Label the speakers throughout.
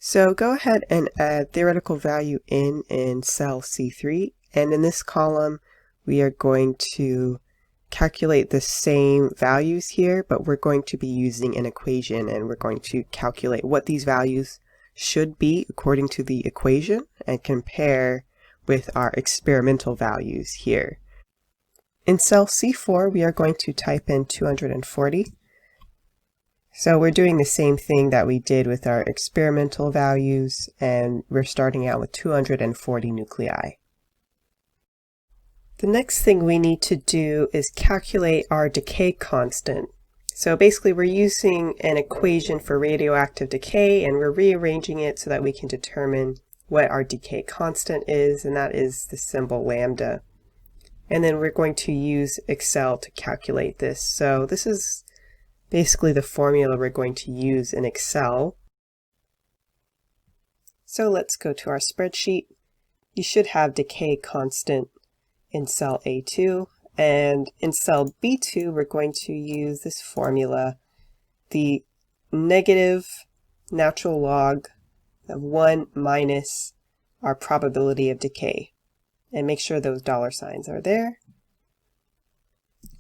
Speaker 1: So go ahead and add theoretical value in cell C3, and in this column we are going to calculate the same values here, but we're going to be using an equation, and we're going to calculate what these values should be according to the equation and compare with our experimental values here. In cell C4 we are going to type in 240. So we're doing the same thing that we did with our experimental values, and we're starting out with 240 nuclei. The next thing we need to do is calculate our decay constant. So basically we're using an equation for radioactive decay, and we're rearranging it so that we can determine what our decay constant is, and that is the symbol lambda. And then we're going to use Excel to calculate this. So this is basically the formula we're going to use in Excel. So let's go to our spreadsheet. You should have decay constant in cell A2, and in cell B2 we're going to use this formula, the negative natural log of 1 minus our probability of decay. And make sure those dollar signs are there.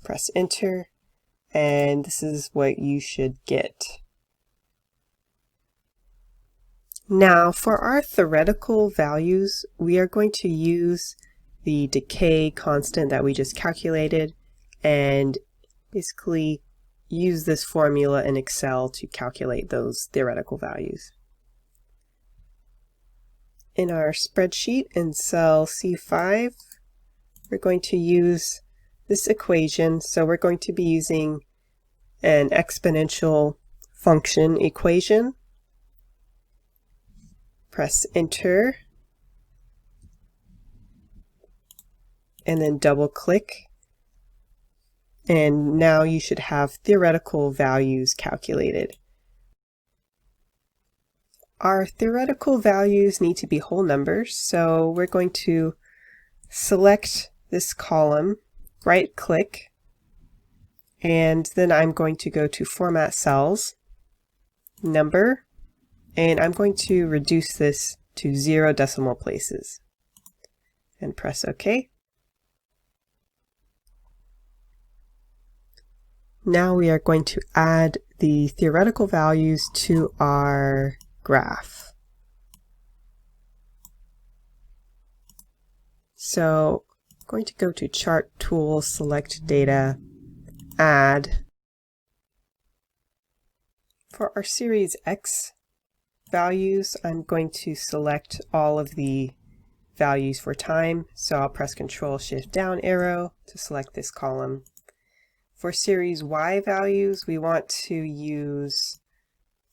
Speaker 1: Press enter. And this is what you should get. Now for our theoretical values, we are going to use the decay constant that we just calculated and basically use this formula in Excel to calculate those theoretical values. In our spreadsheet in cell C5, we're going to use this equation. So we're going to be using an exponential function equation. Press enter and then double click, and now you should have theoretical values calculated. Our theoretical values need to be whole numbers, so we're going to select this column, right click, and then I'm going to go to Format Cells, Number, and I'm going to reduce this to 0 decimal places and press OK. Now we are going to add the theoretical values to our graph. So I'm going to go to Chart Tool, select Data, Add. For our Series X values, I'm going to select all of the values for time. So I'll press Control Shift down arrow to select this column. For Series Y values, we want to use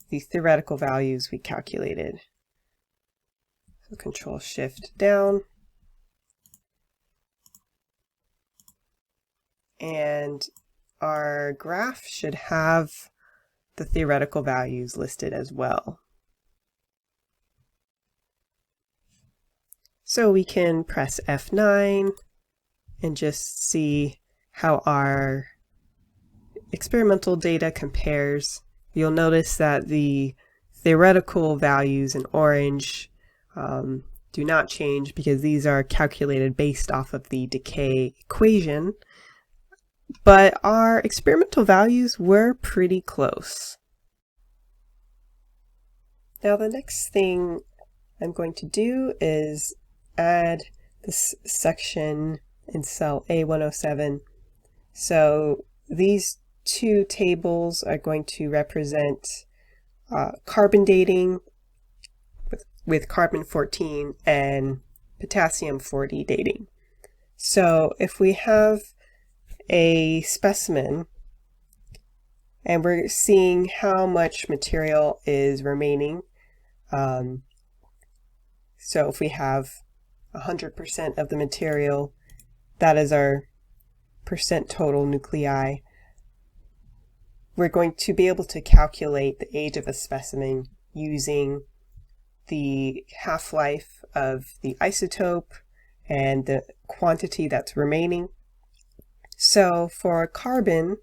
Speaker 1: the theoretical values we calculated. So Control Shift down. And our graph should have the theoretical values listed as well. So we can press F9 and just see how our experimental data compares. You'll notice that the theoretical values in orange do not change because these are calculated based off of the decay equation, but our experimental values were pretty close. Now the next thing I'm going to do is add this section in cell A107. So these two tables are going to represent carbon dating with carbon 14 and potassium 40 dating. So if we have a specimen and we're seeing how much material is remaining, so if we have 100% of the material, that is our percent total nuclei. We're going to be able to calculate the age of a specimen using the half-life of the isotope and the quantity that's remaining. So for carbon,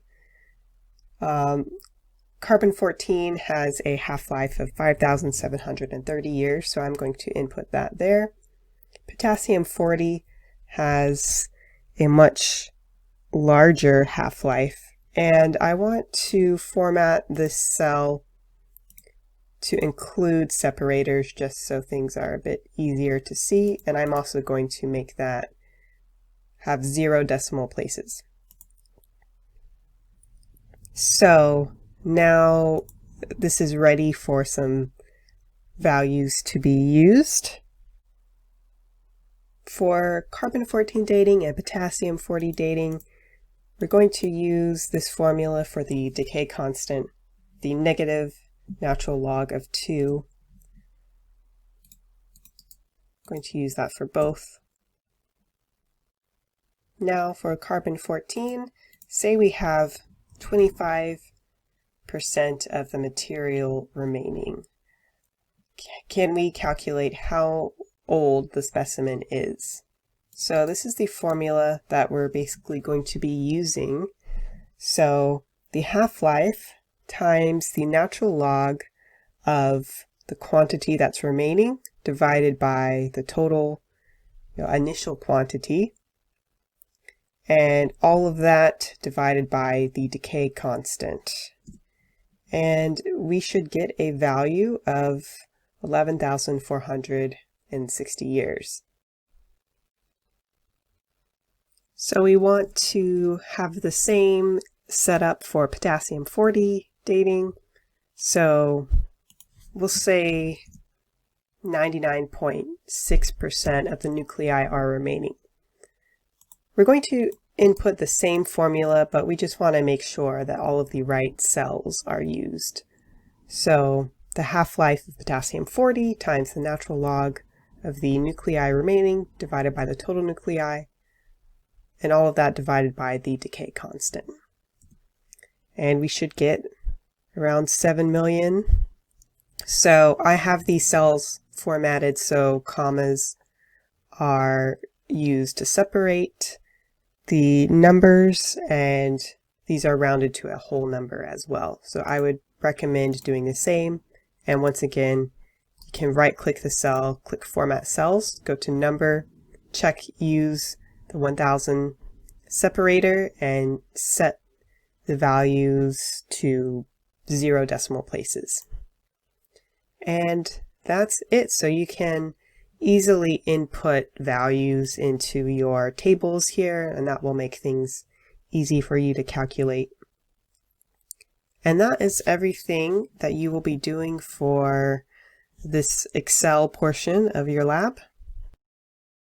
Speaker 1: Carbon-14 has a half-life of 5,730 years, so I'm going to input that there. Potassium-40 has a much larger half-life, and I want to format this cell to include separators just so things are a bit easier to see, and I'm also going to make that have 0 decimal places. So now this is ready for some values to be used. For carbon-14 dating and potassium-40 dating, we're going to use this formula for the decay constant, the negative natural log of 2. I'm going to use that for both. Now for carbon-14, say we have 25% of the material remaining. Can we calculate how old the specimen is? So this is the formula that we're basically going to be using. So the half-life times the natural log of the quantity that's remaining divided by the total initial quantity, and all of that divided by the decay constant. And we should get a value of 11,460 years. So we want to have the same setup for potassium-40 dating. So we'll say 99.6% of the nuclei are remaining. We're going to input the same formula, but we just want to make sure that all of the right cells are used. So the half-life of potassium-40 times the natural log of the nuclei remaining divided by the total nuclei, and all of that divided by the decay constant. And we should get around 7 million. So I have these cells formatted so commas are used to separate the numbers, and these are rounded to a whole number as well. So I would recommend doing the same. And once again, you can right-click the cell, click Format Cells, go to Number, check Use the 1000 separator, and set the values to 0 decimal places. And that's it. So you can easily input values into your tables here, and that will make things easy for you to calculate. And that is everything that you will be doing for this Excel portion of your lab.